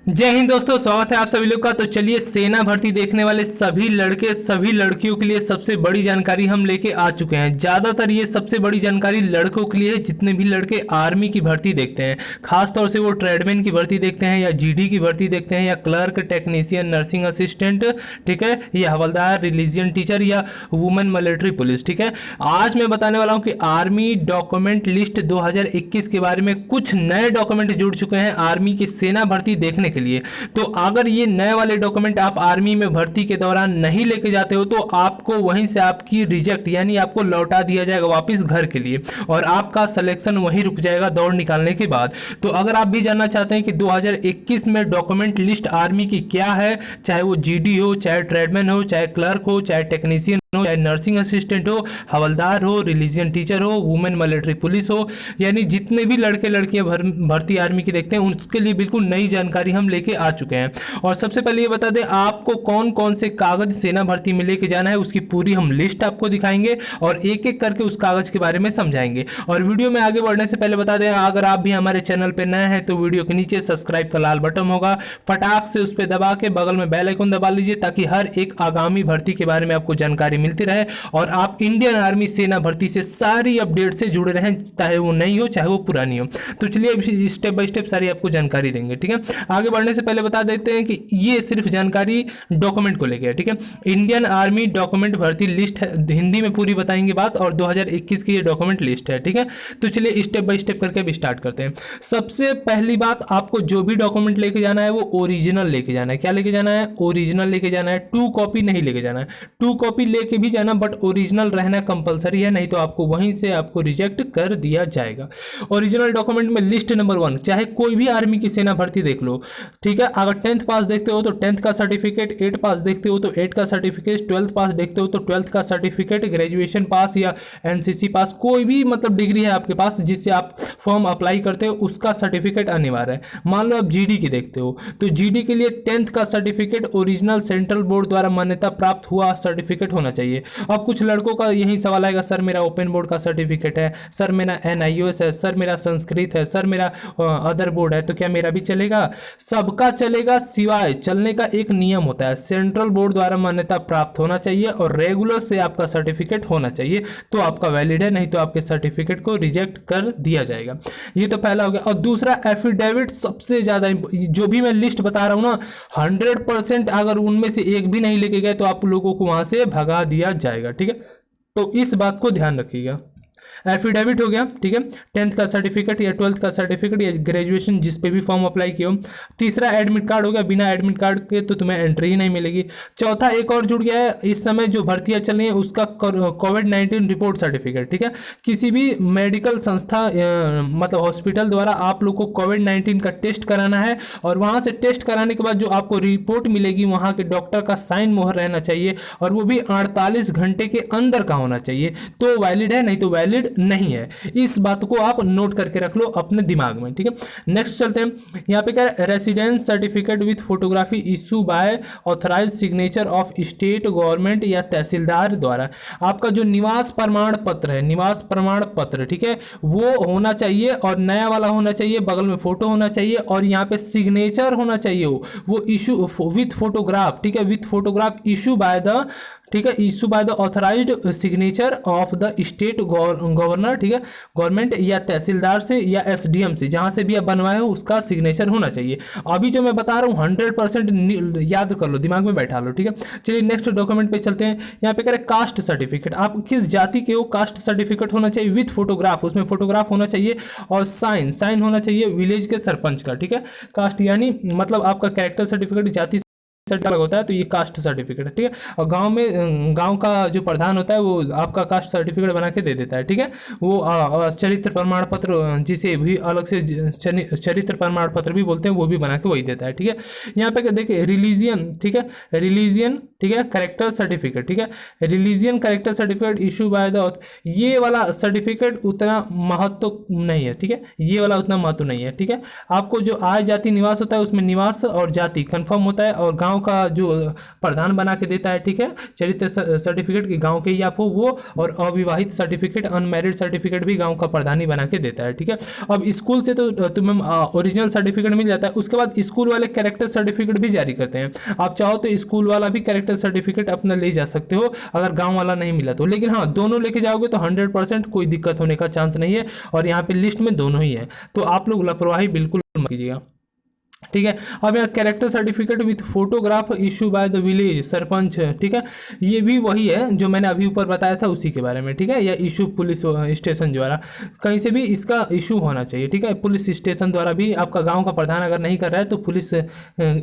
जय हिंद दोस्तों, स्वागत है आप सभी लोग का। तो चलिए, सेना भर्ती देखने वाले सभी लड़के सभी लड़कियों के लिए सबसे बड़ी जानकारी हम लेके आ चुके हैं। ज़्यादातर ये सबसे बड़ी जानकारी लड़कों के लिए है, जितने भी लड़के आर्मी की भर्ती देखते हैं, खासतौर से वो ट्रेडमैन की भर्ती देखते हैं या जीडी की भर्ती देखते हैं या क्लर्क, टेक्नीशियन, नर्सिंग असिस्टेंट, ठीक है, या हवलदार, रिलीजियन टीचर या वुमेन मिलिट्री पुलिस। ठीक है, आज मैं बताने वाला हूँ कि आर्मी डॉक्यूमेंट लिस्ट 2021 के बारे में कुछ नए डॉक्यूमेंट जुड़ चुके हैं आर्मी की सेना भर्ती देखने के लिए। तो अगर ये नए वाले डॉक्यूमेंट आप आर्मी में भर्ती के दौरान नहीं लेके जाते हो तो आपको वहीं से आपकी रिजेक्ट यानी आपको लौटा दिया जाएगा वापस घर के लिए, और आपका सिलेक्शन वहीं रुक जाएगा दौड़ निकालने के बाद। तो अगर आप भी जानना चाहते हैं कि 2021 में डॉक्यूमेंट लिस्ट आर्मी की क्या है, चाहे वो जीडी हो, चाहे ट्रेडमैन हो, चाहे क्लर्क हो, चाहे टेक्नीशियन हो, चाहे नर्सिंग असिस्टेंट हो, हवलदार हो, रिलीजियन टीचर हो, वुमेन मिलिट्री पुलिस हो, यानी जितने भी लड़के लड़कियां भर्ती आर्मी की देखते हैं उसके लिए बिल्कुल नई जानकारी हम लेके आ चुके हैं। और सबसे पहले ये बता दें आपको कौन कौन से कागज सेना भर्ती में लेके जाना है, उसकी पूरी हम लिस्ट आपको दिखाएंगे और एक एक करके उस कागज के बारे में समझाएंगे। और वीडियो में आगे बढ़ने से पहले बता दें, अगर आप भी हमारे चैनल पर नए हैं तो वीडियो के नीचे सब्सक्राइब का लाल बटन होगा, फटाक से उस पर दबा के बगल में बेल आइकन दबा लीजिए ताकि हर एक आगामी भर्ती के बारे में आपको जानकारी मिलती रहे और आप इंडियन आर्मी सेना भर्ती से सारी अपडेट से जुड़े रहें, चाहे वो नई हो चाहे वो पुरानी हो। तो चलिए स्टेप बाय स्टेप सारी आपको जानकारी देंगे। ठीक है, आगे बढ़ने से पहले बता देते हैं कि ये सिर्फ जानकारी डॉक्यूमेंट को लेकर है। ठीक है, इंडियन आर्मी डॉक्यूमेंट भर्ती लिस्ट है, हिंदी में पूरी बताएंगे बात, और 2021 की ये डॉक्यूमेंट लिस्ट है। ठीक है, तो चलिए स्टेप बाय स्टेप करके भी स्टार्ट करते हैं। सबसे पहली बात, आपको जो भी डॉक्यूमेंट लेके जाना है वो ओरिजिनल लेके जाना है। क्या लेके जाना है? ओरिजिनल लेके जाना है, 2 कॉपी नहीं लेके जाना है। 2 कॉपी लेके भी जाना बट ओरिजिनल रहना कंपलसरी है, नहीं तो आपको वहीं से आपको रिजेक्ट कर दिया जाएगा। ओरिजिनल डॉक्यूमेंट में लिस्ट नंबर 1, चाहे कोई भी आर्मी की सेना भर्ती देख लो। ठीक है, अगर 10th पास देखते हो तो 10th का सर्टिफिकेट, 8 पास देखते हो तो 8 का सर्टिफिकेट, 12th पास देखते हो तो 12th का सर्टिफिकेट, ग्रेजुएशन पास या एनसीसी पास, कोई भी मतलब डिग्री है आपके पास जिससे आप फॉर्म अप्लाई करते हो उसका सर्टिफिकेट अनिवार्य है। मान लो आप जीडी की देखते हो तो जीडी के लिए 10th का सर्टिफिकेट ओरिजिनल सेंट्रल बोर्ड द्वारा मान्यता प्राप्त हुआ सर्टिफिकेट होना चाहिए। अब कुछ लड़कों का यही सवाल आएगा, सर मेरा ओपन बोर्ड का सर्टिफिकेट है, सर मेरा NIOS है, सर मेरा संस्कृत है, सर मेरा अदर बोर्ड है, तो क्या मेरा भी चलेगा? सबका चलेगा, सिवाय चलने का एक नियम होता है, सेंट्रल बोर्ड द्वारा मान्यता प्राप्त होना चाहिए और रेगुलर से आपका सर्टिफिकेट होना चाहिए तो आपका वैलिड है, नहीं तो आपके सर्टिफिकेट को रिजेक्ट कर दिया जाएगा। ये तो पहला हो गया। और दूसरा, एफिडेविट सबसे ज्यादा, जो भी मैं लिस्ट बता रहा हूं ना, 100% अगर उनमें से एक भी नहीं लेके गए तो आप लोगों को वहां से भगा दिया जाएगा। ठीक है, तो इस बात को ध्यान रखिएगा। एफिडेविट हो गया, ठीक है, 10th का सर्टिफिकेट या 12th का सर्टिफिकेट या ग्रेजुएशन जिस पे भी फॉर्म अप्लाई किया हो। तीसरा, एडमिट कार्ड हो गया, बिना एडमिट कार्ड के तो तुम्हें एंट्री ही नहीं मिलेगी। चौथा, एक और जुड़ गया है इस समय जो भर्तियां चल रही हैं उसका कोविड-19 रिपोर्ट सर्टिफिकेट। ठीक है, किसी भी मेडिकल संस्था मतलब हॉस्पिटल द्वारा आप लोग को कोविड-19 का टेस्ट कराना है और वहां से टेस्ट कराने के बाद जो आपको रिपोर्ट मिलेगी वहां के डॉक्टर का साइन मोहर रहना चाहिए और वो भी 48 घंटे के अंदर का होना चाहिए तो वैलिड है, नहीं तो वैलिड नहीं है। इस बात को आप नोट करके रख लो अपने दिमाग में। ठीक है, नेक्स्ट चलते हैं। यहाँ पे क्या, residence certificate with photography issue by authorise signature of state government या तहसीलदार द्वारा। आपका जो निवास प्रमाण पत्र है, निवास प्रमाण पत्र, ठीक है, वो होना चाहिए और नया वाला होना चाहिए, बगल में फोटो होना चाहिए और यहाँ पे सिग्नेचर होना चाहिए वो इशू विथ फोटोग्राफ। ठीक है, with photograph issue by the, ठीक है, issue by the authorised signature of the state governor, ठीक है, गवर्नमेंट या तहसीलदार से या SDM से, जहां से भी आप बनवाए हो उसका सिग्नेचर होना चाहिए। अभी जो मैं बता रहा हूँ 100% याद कर लो, दिमाग में बैठा लो। ठीक है, चलिए नेक्स्ट डॉक्यूमेंट पे चलते हैं। यहाँ पे कह रहे कास्ट सर्टिफिकेट, आप किस जाति के हो, कास्ट सर्टिफिकेट होना चाहिए विथ फोटोग्राफ, उसमें फोटोग्राफ होना चाहिए और साइन होना चाहिए विलेज के सरपंच का। ठीक है, कास्ट यानी मतलब आपका कैरेक्टर सर्टिफिकेट जाति सर्टिफिकेट होता है तो ये कास्ट सर्टिफिकेट है। ठीक है, और गांव में गांव का जो प्रधान होता है वो आपका कास्ट सर्टिफिकेट बना के दे देता है। ठीक है, वो चरित्र प्रमाण पत्र जिसे भी अलग से चरित्र प्रमाण पत्र भी बोलते हैं वो भी बना के वही देता है। ठीक है, यहाँ पे देखिए रिलीजियन, ठीक है, रिलीजियन, ठीक है, कैरेक्टर सर्टिफिकेट, ठीक है, religion character certificate issue by the, ये वाला सर्टिफिकेट उतना महत्व नहीं है। ठीक है, ये वाला उतना महत्व नहीं है। ठीक है, आपको जो आय जाति निवास होता है उसमें निवास और जाति कंफर्म होता है और गाँव गांव का जो प्रधान बना के देता है, ठीक है, चरित्र सर्टिफिकेट की गांव के ही आप हो वो, और अविवाहित सर्टिफिकेट, अनमैरिड सर्टिफिकेट भी गांव का प्रधान ही बना के देता है, ठीक है। अब स्कूल से तो तुम्हें ओरिजिनल सर्टिफिकेट मिल जाता है, उसके बाद स्कूल वाले कैरेक्टर सर्टिफिकेट भी जारी करते हैं। आप चाहो तो स्कूल वाला भी कैरेक्टर सर्टिफिकेट अपना ले जा सकते हो अगर गांव वाला नहीं मिला तो, लेकिन हाँ दोनों लेके जाओगे तो 100% कोई दिक्कत होने का चांस नहीं है, और यहाँ पे लिस्ट में दोनों ही है, तो आप लोग लापरवाही बिल्कुल मत कीजिएगा, ठीक है। अब यहाँ character certificate with photograph issue by the village sarpanch, ठीक है, ये भी वही है जो मैंने अभी ऊपर बताया था उसी के बारे में, ठीक है, या इशू पुलिस स्टेशन द्वारा, कहीं से भी इसका इशू होना चाहिए, ठीक है। पुलिस स्टेशन द्वारा भी, आपका गांव का प्रधान अगर नहीं कर रहा है तो पुलिस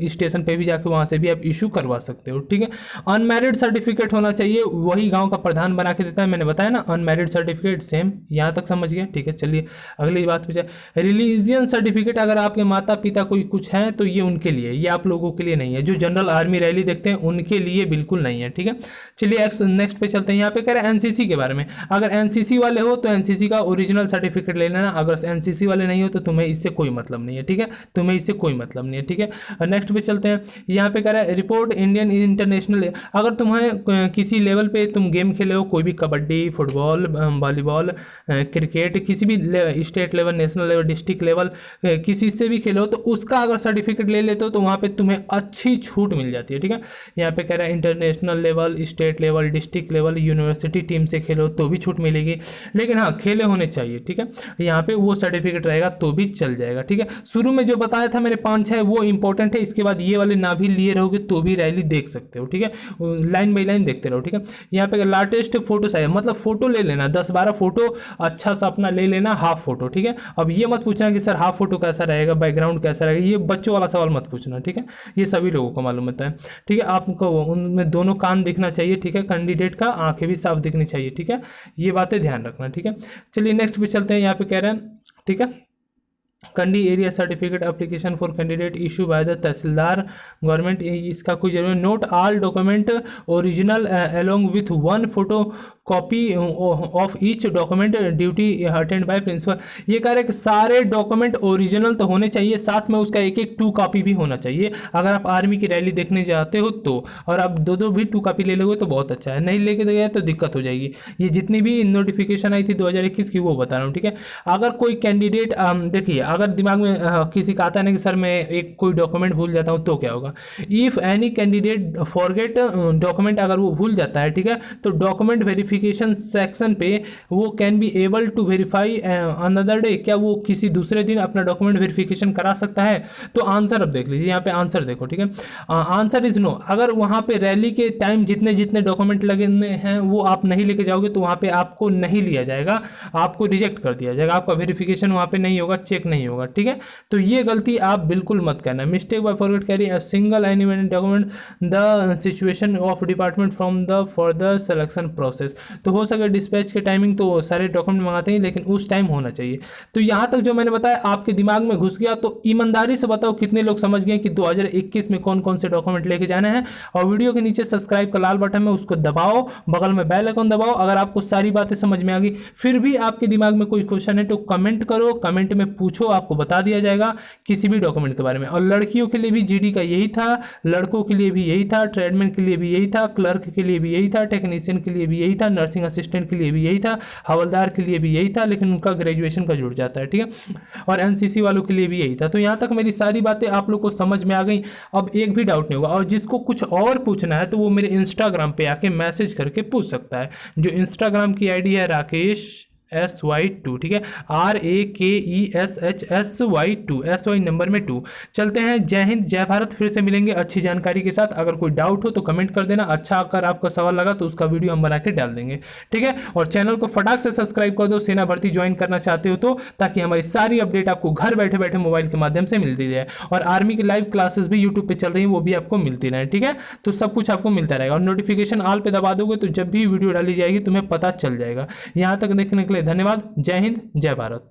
स्टेशन पे भी जाके वहाँ से भी आप इशू करवा सकते हो, ठीक है। अनमैरिड सर्टिफिकेट होना चाहिए, वही गाँव का प्रधान बना के देता है, मैंने बताया ना अनमैरिड सर्टिफिकेट, सेम यहाँ तक समझ गया, ठीक है। चलिए अगली बात पे जाए। रिलीजियन सर्टिफिकेट, अगर आपके माता पिता कोई कुछ है तो ये उनके लिए, ये आप लोगों के लिए नहीं है, जो जनरल आर्मी रैली देखते हैं उनके लिए बिल्कुल नहीं है, ठीक है। चलिए नेक्स्ट पे चलते हैं। यहाँ पे कह रहे हैं एनसीसी के बारे में, अगर एनसीसी वाले हो तो एनसीसी का ओरिजिनल सर्टिफिकेट ले लेना, अगर एनसीसी वाले नहीं हो तो तुम्हें इससे कोई मतलब नहीं है, ठीक है, तुम्हें इससे कोई मतलब नहीं है, ठीक है। नेक्स्ट पे चलते हैं। यहाँ पे कह रहा है रिपोर्ट इंडियन इंटरनेशनल, अगर तुम्हें किसी लेवल पे तुम गेम खेले हो, कोई भी कबड्डी, फुटबॉल, वॉलीबॉल, क्रिकेट, किसी भी state level, national level, district level, किसी से भी खेलो तो उसका अगर सर्टिफिकेट ले लेते हो तो वहाँ पे तुम्हें अच्छी छूट मिल जाती है, ठीक है। यहाँ पे कह रहा है international level, state level, district level, university team से खेलो तो भी छूट मिलेगी, लेकिन हाँ खेले होने चाहिए, ठीक है। यहाँ पे वो सर्टिफिकेट रहेगा तो भी चल जाएगा, ठीक है। शुरू में जो बताया था मैंने 5-6 वो इंपॉर्टेंट है, इसके बाद ये वाले ना भी लिए रहोगे तो भी रैली देख सकते हो, ठीक है, लाइन बाई लाइन देखते रहो, ठीक है। यहाँ पे लाटेस्ट फोटो साइज, मतलब फोटो ले लेना 10-12 फोटो अच्छा सा अपना ले लेना, हाफ फोटो, ठीक है। अब ये मत पूछना कि सर हाफ फोटो कैसा रहेगा, बैकग्राउंड कैसा रहेगा, ये बच्चों वाला सवाल मत पूछना, ठीक है, ये सभी लोगों को मालूम होता है, ठीक है। आपको उनमें दोनों कान दिखना चाहिए, ठीक है, कैंडिडेट का आंखें भी साफ दिखनी चाहिए, ठीक है, ये बातें ध्यान रखना, ठीक है। चलिए नेक्स्ट पे चलते हैं। यहाँ पे कह रहे हैं, ठीक है, Kandi area certificate application for candidate issue by the tehsildar government, इसका कोई जरूरत, note all document original along with 1 photo copy of each document duty attend by principal. ये कह रहे हैं कि सारे डॉक्यूमेंट ओरिजिनल तो होने चाहिए, साथ में उसका एक 2 कॉपी भी होना चाहिए, अगर आप आर्मी की रैली देखने जाते हो तो, और आप 2 भी 2 कॉपी ले लोगे तो बहुत अच्छा है, नहीं लेके गए तो दिक्कत हो जाएगी। ये जितनी भी नोटिफिकेशन आई थी 2021 की वो बता रहा हूँ, ठीक है। अगर कोई कैंडिडेट, देखिए अगर दिमाग में किसी का आता है ना कि सर मैं एक कोई डॉक्यूमेंट भूल जाता हूँ तो क्या होगा, if any candidate forget document, अगर वो भूल जाता है, ठीक है, तो डॉक्यूमेंट वेरिफिकेशन सेक्शन पे वो can be able to verify another day, क्या वो किसी दूसरे दिन अपना डॉक्यूमेंट वेरिफिकेशन करा सकता है? तो आंसर अब देख लीजिए, यहाँ पे आंसर देखो, ठीक है, आंसर इज नो। अगर वहाँ पे रैली के टाइम जितने जितने डॉक्यूमेंट लगने हैं वो आप नहीं लेके जाओगे तो वहाँ पे आपको नहीं लिया जाएगा, आपको रिजेक्ट कर दिया जाएगा, आपका वेरिफिकेशन वहाँ पे नहीं होगा, चेक नहीं होगा, ठीक है। तो ये गलती आप बिल्कुल मत करना। Mistake by forget carry a single animated document the situation of department from the for selection process. तो हो सके डिस्पैच के टाइमिंग तो सारे डॉक्यूमेंट मंगाते हैं लेकिन उस टाइम होना चाहिए। तो यहाँ तक जो मैंने बताया आपके दिमाग में घुस गया, तो ईमानदारी से बताओ कितने लोग समझ गए कि 2021 में कौन कौन से डॉक्यूमेंट लेके जाने हैं। और वीडियो के नीचे सब्सक्राइब का लाल बटन है उसको दबाओ, बगल में बेल आइकन दबाओ। अगर आपको सारी बातें समझ में आ गई, फिर भी आपके दिमाग में कोई क्वेश्चन है तो कमेंट करो, कमेंट में पूछो, आपको बता दिया जाएगा किसी भी डॉक्यूमेंट के बारे में। और लड़कियों के लिए भी जीडी का यही था, लड़कों के लिए भी यही था, ट्रेडमैन के लिए भी यही था, क्लर्क के लिए भी यही था, टेक्नीशियन के लिए भी यही था, नर्सिंग असिस्टेंट के लिए भी यही था, हवलदार के लिए भी यही था, लेकिन उनका ग्रेजुएशन का जुड़ जाता है, ठीक है। और एनसीसी वालों के लिए भी यही था। तो यहाँ तक मेरी सारी बातें आप लोग को समझ में आ गई, अब एक भी डाउट नहीं होगा। और जिसको कुछ और पूछना है तो वो मेरे इंस्टाग्राम पे आके मैसेज करके पूछ सकता है। जो इंस्टाग्राम की आईडी है राकेश SY2, ठीक है, RAKESHSY2, SY नंबर में 2। चलते हैं, जय हिंद जय भारत। फिर से मिलेंगे अच्छी जानकारी के साथ। अगर कोई डाउट हो तो कमेंट कर देना, अच्छा अगर आपका सवाल लगा तो उसका वीडियो हम बना के डाल देंगे, ठीक है। और चैनल को फटाक से सब्सक्राइब कर दो, सेना भर्ती ज्वाइन करना चाहते हो तो, ताकि हमारी सारी अपडेट आपको घर बैठे बैठे मोबाइल के माध्यम से मिलती रहे। और आर्मी की लाइव क्लासेस भी यूट्यूब पे चल रही हैं, वो भी आपको मिलती रहे, ठीक है। तो सब कुछ आपको मिलता रहेगा। और नोटिफिकेशन ऑल पे दबा दोगे तो जब भी वीडियो डाली जाएगी तुम्हें पता चल जाएगा। यहाँ तक देखने के लिए धन्यवाद। जय हिंद जय भारत।